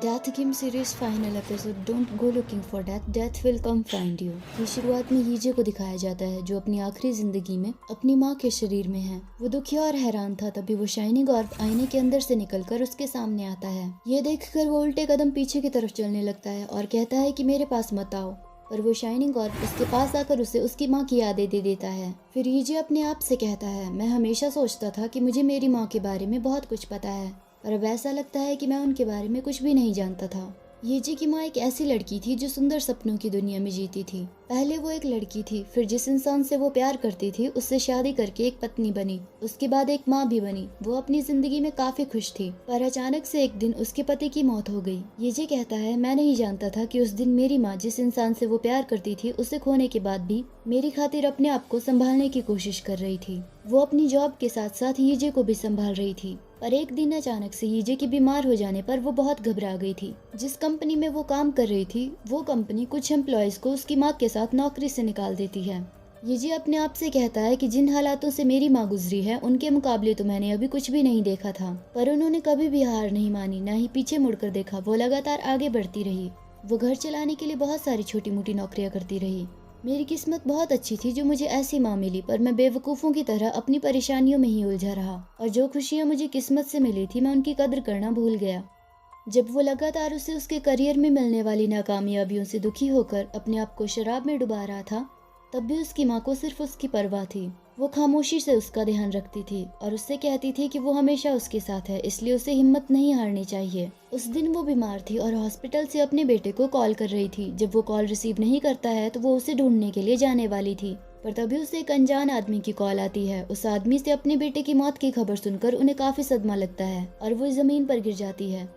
Death game series final episode don't go looking for death, death will come find you. ये शुरुआत में यीजे को दिखाया जाता है जो अपनी आखिरी जिंदगी में अपनी माँ के शरीर में है। वो दुखी और हैरान था। तभी वो शाइनिंग ऑर्ब आईने के अंदर से निकलकर उसके सामने आता है। ये देखकर वो उल्टे कदम पीछे की तरफ चलने लगता है और कहता है कि मेरे पास मत आओ। पर वो शाइनिंग ऑर्ब उसके पास आकर उसे उसकी माँ की यादें दे देता है। फिर यीजे अपने आप से कहता है, मैं हमेशा सोचता था कि मुझे मेरी माँ के बारे में बहुत कुछ पता है, पर अब ऐसा लगता है कि मैं उनके बारे में कुछ भी नहीं जानता था। येजी की माँ एक ऐसी लड़की थी जो सुंदर सपनों की दुनिया में जीती थी। पहले वो एक लड़की थी, फिर जिस इंसान से वो प्यार करती थी उससे शादी करके एक पत्नी बनी, उसके बाद एक माँ भी बनी। वो अपनी जिंदगी में काफी खुश थी, पर अचानक से एक दिन उसके पति की मौत हो गई। येजी कहता है, मैं नहीं जानता था कि उस दिन मेरी माँ जिस इंसान से वो प्यार करती थी उसे खोने के बाद भी मेरी खातिर अपने आप को संभालने की कोशिश कर रही थी। वो अपनी जॉब के साथ साथ येजे को भी संभाल रही थी। पर एक दिन अचानक से येजे के बीमार हो जाने पर वो बहुत घबरा गई थी। जिस कंपनी में वो काम कर रही थी वो कंपनी कुछ एम्प्लॉयज को उसकी माँ के साथ नौकरी से निकाल देती है। येजे अपने आप से कहता है कि जिन हालातों से मेरी माँ गुजरी है उनके मुकाबले तो मैंने अभी कुछ भी नहीं देखा था। पर उन्होंने कभी भी हार नहीं मानी, न ही पीछे मुड़कर देखा। वो लगातार आगे बढ़ती रही। वो घर चलाने के लिए बहुत सारी छोटी मोटी नौकरियां करती रही। मेरी किस्मत बहुत अच्छी थी जो मुझे ऐसी माँ मिली, पर मैं बेवकूफ़ों की तरह अपनी परेशानियों में ही उलझा रहा और जो खुशियाँ मुझे किस्मत से मिली थी मैं उनकी कदर करना भूल गया। जब वो लगातार उसे उसके करियर में मिलने वाली नाकामयाबियों से दुखी होकर अपने आप को शराब में डुबा रहा था, तब भी उसकी माँ को सिर्फ उसकी परवाह थी। वो खामोशी से उसका ध्यान रखती थी और उससे कहती थी कि वो हमेशा उसके साथ है, इसलिए उसे हिम्मत नहीं हारनी चाहिए। उस दिन वो बीमार थी और हॉस्पिटल से अपने बेटे को कॉल कर रही थी। जब वो कॉल रिसीव नहीं करता है तो वो उसे ढूंढने के लिए जाने वाली थी, पर तभी उसे एक अनजान आदमी की कॉल आती है। उस आदमी से अपने बेटे की मौत की खबर सुनकर उन्हें काफी सदमा लगता है और वो जमीन पर गिर जाती है।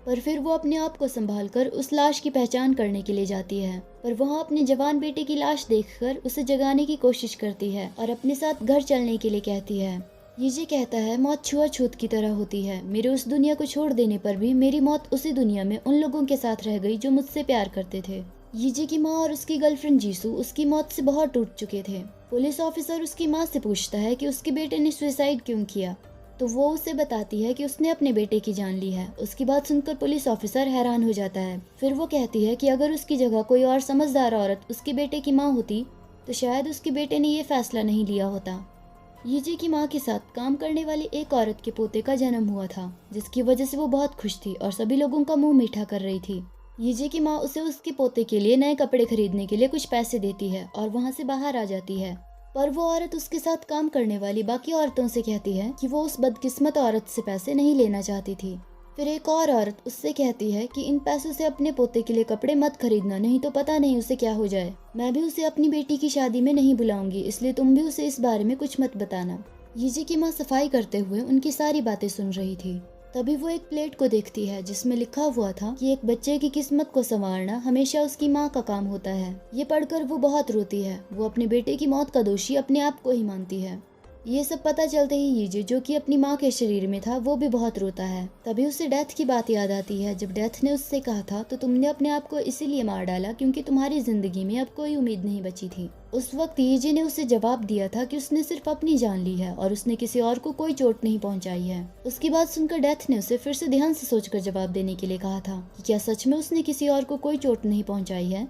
पर फिर वो अपने आप को संभालकर उस लाश की पहचान करने के लिए जाती है, पर वहाँ अपने जवान बेटे की लाश देखकर उसे जगाने की कोशिश करती है और अपने साथ घर चलने के लिए कहती है। येजे कहता है, मौत छुआछूत की तरह होती है। मेरे उस दुनिया को छोड़ देने पर भी मेरी मौत उसी दुनिया में उन लोगों के साथ रह गई जो मुझसे प्यार करते थे। येजे की माँ और उसकी गर्लफ्रेंड जीसू उसकी मौत से बहुत टूट चुके थे। पुलिस ऑफिसर उसकी माँ से पूछता है कि उसके बेटे ने सुसाइड क्यों किया, तो वो उसे बताती है कि उसने अपने बेटे की जान ली है। उसकी बात सुनकर पुलिस ऑफिसर हैरान हो जाता है। फिर वो कहती है कि अगर उसकी जगह कोई और समझदार औरत उसके बेटे की माँ होती तो शायद उसके बेटे ने ये फैसला नहीं लिया होता। येजे की माँ के साथ काम करने वाली एक औरत के पोते का जन्म हुआ था, जिसकी वजह से वो बहुत खुश थी और सभी लोगों का मुंह मीठा कर रही थी। येजे की माँ उसे उसके पोते के लिए नए कपड़े खरीदने के लिए कुछ पैसे देती है और वहाँ से बाहर आ जाती है। पर वो औरत उसके साथ काम करने वाली बाकी औरतों से कहती है कि वो उस बदकिस्मत औरत से पैसे नहीं लेना चाहती थी। फिर एक और औरत उससे कहती है कि इन पैसों से अपने पोते के लिए कपड़े मत खरीदना, नहीं तो पता नहीं उसे क्या हो जाए। मैं भी उसे अपनी बेटी की शादी में नहीं बुलाऊंगी, इसलिए तुम भी उसे इस बारे में कुछ मत बताना। येजे की माँ सफाई करते हुए उनकी सारी बातें सुन रही थी। तभी वो एक प्लेट को देखती है जिसमें लिखा हुआ था कि एक बच्चे की किस्मत को संवारना हमेशा उसकी माँ का काम होता है। ये पढ़कर वो बहुत रोती है। वो अपने बेटे की मौत का दोषी अपने आप को ही मानती है। ये सब पता चलते ही येजे, जो कि अपनी माँ के शरीर में था, वो भी बहुत रोता है। तभी उसे डेथ की बात याद आती है। जब डेथ ने उससे कहा था तो तुमने अपने आप को इसीलिए मार डाला क्योंकि तुम्हारी जिंदगी में अब कोई उम्मीद नहीं बची थी। उस वक्त येजे ने उसे जवाब दिया था कि उसने सिर्फ अपनी जान ली है और उसने किसी और को कोई चोट नहीं पहुंचाई है। उसकी बात सुनकर डेथ ने उसे फिर से ध्यान से सोचकर जवाब देने के लिए कहा था कि क्या सच में उसने किसी और को कोई चोट नहीं पहुंचाई है।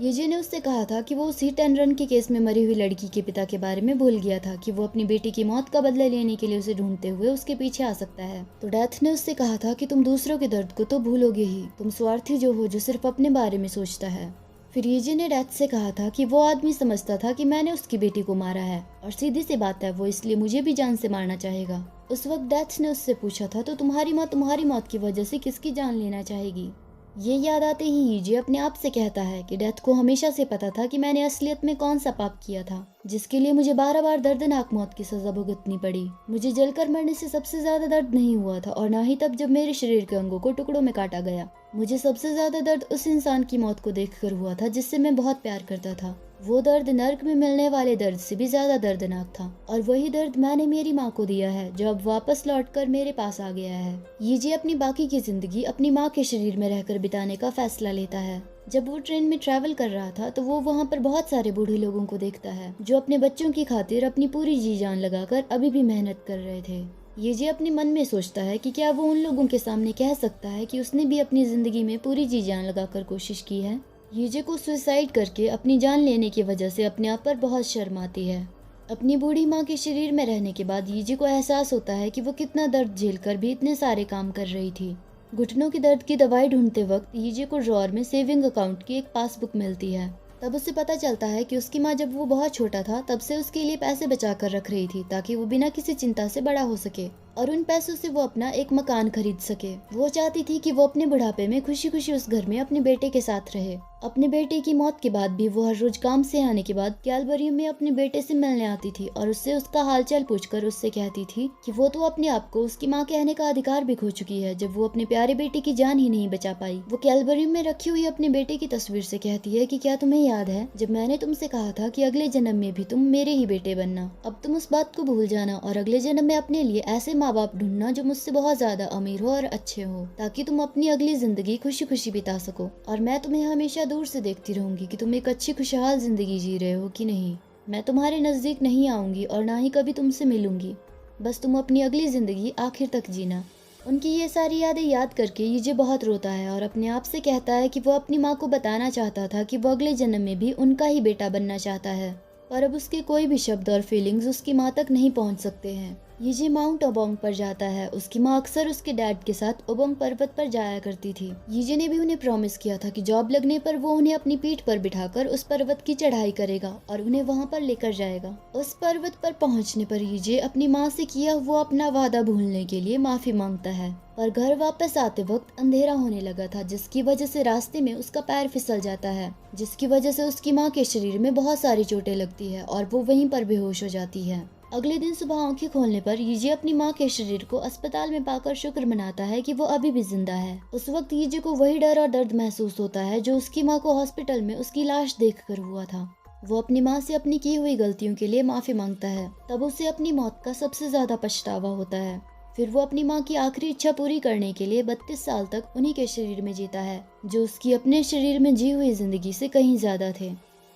येजे ने उससे कहा था कि वो उस हिट एंड रन के केस में मरी हुई लड़की के पिता के बारे में भूल गया था, कि वो अपनी बेटी की मौत का बदला लेने के लिए उसे ढूंढते हुए उसके पीछे आ सकता है। तो डेथ ने उससे कहा था कि तुम दूसरों के दर्द को तो भूलोगे ही, तुम स्वार्थी जो हो जो सिर्फ अपने बारे में सोचता है। फिर येजे ने डेथ से कहा था कि वो आदमी समझता था कि मैंने उसकी बेटी को मारा है और सीधी सी बात है, वो इसलिए मुझे भी जान से मारना चाहेगा। उस वक्त डेथ ने उससे पूछा था, तो तुम्हारी माँ तुम्हारी मौत की वजह से किसकी जान लेना चाहेगी। ये याद आते ही येजे अपने आप से कहता है कि डेथ को हमेशा से पता था कि मैंने असलियत में कौन सा पाप किया था, जिसके लिए मुझे 12 बार दर्दनाक मौत की सजा भुगतनी पड़ी। मुझे जलकर मरने से सबसे ज्यादा दर्द नहीं हुआ था, और न ही तब जब मेरे शरीर के अंगों को टुकड़ों में काटा गया। मुझे सबसे ज्यादा दर्द उस इंसान की मौत को देखकर हुआ था जिससे मैं बहुत प्यार करता था। वो दर्द नर्क में मिलने वाले दर्द से भी ज्यादा दर्दनाक था, और वही दर्द मैंने मेरी माँ को दिया है जो अब वापस लौटकर मेरे पास आ गया है। येजे अपनी बाकी की जिंदगी अपनी माँ के शरीर में रहकर बिताने का फैसला लेता है। जब वो ट्रेन में ट्रैवल कर रहा था तो वो वहाँ पर बहुत सारे बूढ़े लोगों को देखता है जो अपने बच्चों की खातिर अपनी पूरी जी जान लगाकर अभी भी मेहनत कर रहे थे। ये अपने मन में सोचता है कि क्या वो उन लोगों के सामने कह सकता है कि उसने भी अपनी जिंदगी में पूरी जी जान लगाकर कोशिश की है। ये को सुसाइड करके अपनी जान लेने की वजह से अपने आप पर बहुत शर्म आती है। अपनी बूढ़ी माँ के शरीर में रहने के बाद ये को एहसास होता है कि वो कितना दर्द झेलकर भी इतने सारे काम कर रही थी। घुटनों के दर्द की दवाई ढूंढते वक्त ये को ड्रॉअर में सेविंग अकाउंट की एक पासबुक मिलती है। तब उसे पता चलता है कि उसकी माँ जब वो बहुत छोटा था तब से उसके लिए पैसे बचा कर रख रही थी ताकि वो बिना किसी चिंता से बड़ा हो सके और उन पैसों से वो अपना एक मकान खरीद सके। वो चाहती थी कि वो अपने बुढ़ापे में खुशी खुशी उस घर में अपने बेटे के साथ रहे। अपने बेटे की मौत के बाद भी वो हर रोज काम से आने के बाद कैलवरी में अपने बेटे से मिलने आती थी और उससे उसका हालचाल पूछकर उससे कहती थी कि वो तो अपने आप को उसकी माँ कहने का अधिकार भी खो चुकी है जब वो अपने प्यारे बेटे की जान ही नहीं बचा पाई। वो कैलवरी में रखी हुई अपने बेटे की तस्वीर से कहती है कि क्या तुम्हें याद है जब मैंने तुमसे कहा था कि अगले जन्म में भी तुम मेरे ही बेटे बनना। अब तुम उस बात को भूल जाना और अगले जन्म में अपने लिए ऐसे माँ बाप ढूंढना जो मुझसे बहुत ज्यादा अमीर हो और अच्छे हो ताकि तुम अपनी अगली जिंदगी खुशी खुशी बिता सको और मैं तुम्हें हमेशा दूर से देखती रहूंगी कि तुम एक अच्छी खुशहाल जिंदगी जी रहे हो कि नहीं। मैं तुम्हारे नजदीक नहीं आऊंगी और ना ही कभी तुमसे मिलूंगी। बस तुम अपनी अगली जिंदगी आखिर तक जीना। उनकी ये सारी यादें याद करके ये बहुत रोता है और अपने आप से कहता है कि वो अपनी माँ को बताना चाहता था कि वो अगले जन्म में भी उनका ही बेटा बनना चाहता है, पर अब उसके कोई भी शब्द और फीलिंग्स उसकी माँ तक नहीं पहुँच सकते हैं। ये माउंट ओबोंग पर जाता है। उसकी माँ अक्सर उसके डैड के साथ ओबोंग पर्वत पर जाया करती थी। ये ने भी उन्हें प्रॉमिस किया था कि जॉब लगने पर वो उन्हें अपनी पीठ पर बिठाकर उस पर्वत की चढ़ाई करेगा और उन्हें वहाँ पर लेकर जाएगा। उस पर्वत पर पहुँचने पर ये अपनी माँ से किया वो अपना वादा भूलने के लिए माफी मांगता है, पर घर वापस आते वक्त अंधेरा होने लगा था जिसकी वजह से रास्ते में उसका पैर फिसल जाता है, जिसकी वजह से उसकी माँ के शरीर में बहुत सारी चोटें लगती है और वो वहीं पर बेहोश हो जाती है। अगले दिन सुबह आंखें खोलने पर ये अपनी माँ के शरीर को अस्पताल में पाकर शुक्र मनाता है कि वो अभी भी जिंदा है। उस वक्त ये को वही डर और दर्द महसूस होता है जो उसकी माँ को हॉस्पिटल में उसकी लाश देखकर हुआ था। वो अपनी माँ से अपनी की हुई गलतियों के लिए माफी मांगता है। तब उसे अपनी मौत का सबसे ज्यादा पछतावा होता है। फिर वो अपनी माँ की आखिरी इच्छा पूरी करने के लिए 32 साल तक उन्हीं के शरीर में जीता है जो उसकी अपने शरीर में जी हुई जिंदगी से कहीं ज्यादा थे।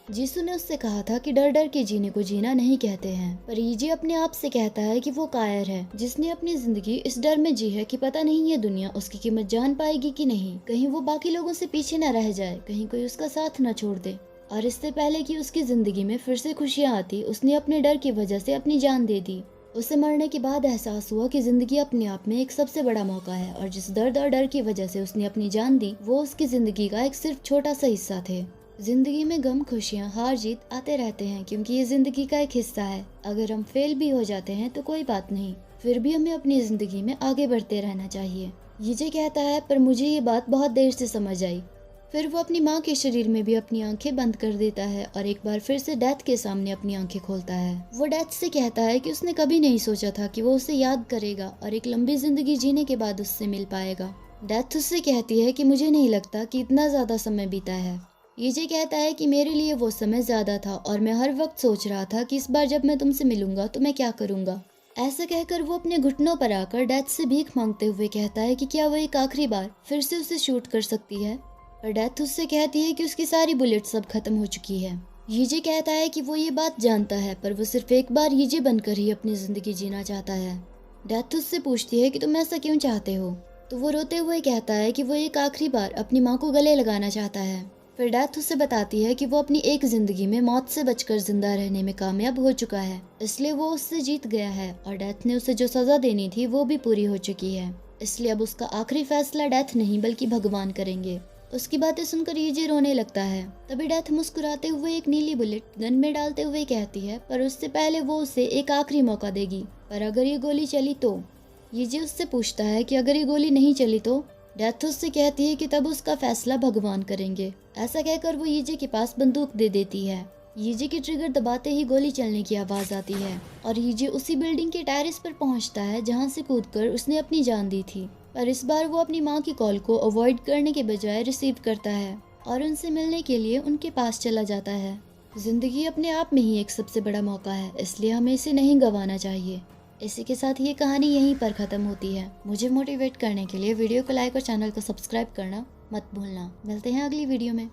यीशु ने उससे कहा था कि डर डर के जीने को जीना नहीं कहते हैं, पर ये अपने आप से कहता है कि वो कायर है जिसने अपनी जिंदगी इस डर में जी है कि पता नहीं ये दुनिया उसकी कीमत जान पाएगी कि नहीं, कहीं वो बाकी लोगों से पीछे न रह जाए, कहीं कोई उसका साथ न छोड़ दे। और इससे पहले कि उसकी जिंदगी में फिर से खुशियाँ आती, उसने अपने डर की वजह से अपनी जान दे दी। उसे मरने के बाद एहसास हुआ कि जिंदगी अपने आप में एक सबसे बड़ा मौका है और जिस दर्द और डर की वजह से उसने अपनी जान दी वो उसकी जिंदगी का एक सिर्फ छोटा सा हिस्सा थे। जिंदगी में गम, खुशियाँ, हार जीत आते रहते हैं क्योंकि ये जिंदगी का एक हिस्सा है। अगर हम फेल भी हो जाते हैं तो कोई बात नहीं, फिर भी हमें अपनी जिंदगी में आगे बढ़ते रहना चाहिए। ये कहता है, पर मुझे ये बात बहुत देर से समझ आई। फिर वो अपनी माँ के शरीर में भी अपनी आंखें बंद कर देता है और एक बार फिर से डेथ के सामने अपनी आंखें खोलता है। वो डेथ से कहता है कि उसने कभी नहीं सोचा था कि वो उसे याद करेगा और एक लंबी जिंदगी जीने के बाद उससे मिल पाएगा। डेथ उससे कहती है कि मुझे नहीं लगता कि इतना ज्यादा समय बीता है। ये कहता है कि मेरे लिए वो समय ज्यादा था और मैं हर वक्त सोच रहा था कि इस बार जब मैं तुमसे मिलूंगा तो मैं क्या करूंगा। ऐसा कहकर वो अपने घुटनों पर आकर डेथ से भीख मांगते हुए कहता है कि क्या वो एक आखिरी बार फिर से उसे शूट कर सकती है, पर डेथ उससे कहती है कि उसकी सारी बुलेट सब खत्म हो चुकी है। ये कहता है कि वो ये बात जानता है, पर वो सिर्फ एक बार ये बनकर ही अपनी जिंदगी जीना चाहता है। डेथ उससे पूछती है कि तुम ऐसा क्यों चाहते हो, तो वो रोते हुए कहता है कि वो एक आखिरी बार अपनी माँ को गले लगाना चाहता है। फिर डेथ उसे बताती है कि वो अपनी एक जिंदगी में मौत से बचकर जिंदा रहने में कामयाब हो चुका है, इसलिए वो उससे जीत गया है और डेथ ने उसे जो सजा देनी थी वो भी पूरी हो चुकी है। इसलिए अब उसका आखिरी फैसला डेथ नहीं बल्कि भगवान करेंगे। उसकी बातें सुनकर ये रोने लगता है। तभी डेथ मुस्कुराते हुए एक नीली बुलेट गन में डालते हुए कहती है, पर उससे पहले वो उसे एक आखिरी मौका देगी, पर अगर ये गोली चली तो। ये उससे पूछता है कि अगर ये गोली नहीं चली तो। डेथ उससे कहती है कि तब उसका फैसला भगवान करेंगे। ऐसा कहकर वो ये के पास बंदूक दे देती है। ये की ट्रिगर दबाते ही गोली चलने की आवाज आती है और ये उसी बिल्डिंग के टेरेस पर पहुंचता है जहां से कूदकर उसने अपनी जान दी थी, पर इस बार वो अपनी माँ की कॉल को अवॉइड करने के बजाय रिसीव करता है और उनसे मिलने के लिए उनके पास चला जाता है। जिंदगी अपने आप में ही एक सबसे बड़ा मौका है, इसलिए हमें इसे नहीं गंवाना चाहिए। इसी के साथ ये कहानी यहीं पर खत्म होती है। मुझे मोटिवेट करने के लिए वीडियो को लाइक और चैनल को सब्सक्राइब करना मत भूलना। मिलते हैं अगली वीडियो में।